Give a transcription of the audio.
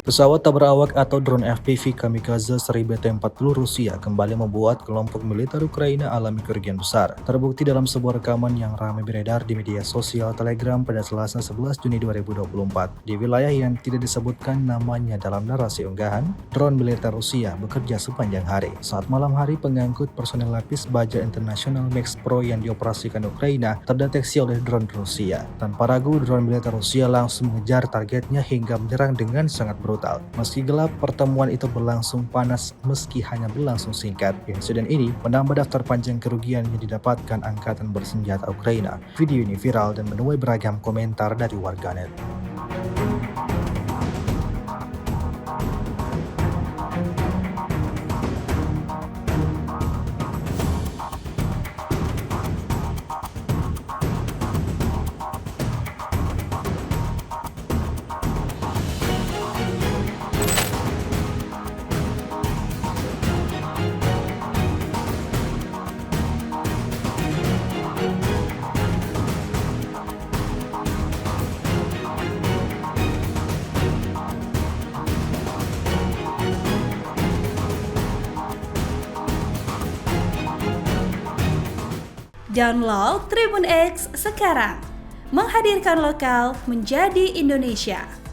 Pesawat tak berawak atau drone FPV kamikaze seri BT-40 Rusia kembali membuat kelompok militer Ukraina alami kerugian besar. Terbukti dalam sebuah rekaman yang ramai beredar di media sosial Telegram pada Selasa 11 Juni 2024. Di wilayah yang tidak disebutkan namanya dalam narasi unggahan, drone militer Rusia bekerja sepanjang hari. Saat malam hari, pengangkut personel lapis baja internasional Max Pro yang dioperasikan Ukraina terdeteksi oleh drone Rusia. Tanpa ragu, drone militer Rusia langsung mengejar targetnya hingga menyerang dengan sangat brutal. Meski gelap, pertemuan itu berlangsung panas meski hanya berlangsung singkat. Insiden ini menambah daftar panjang kerugian yang didapatkan angkatan bersenjata Ukraina. Video ini viral dan menuai beragam komentar dari warganet. Download Tribun X sekarang, menghadirkan lokal menjadi Indonesia.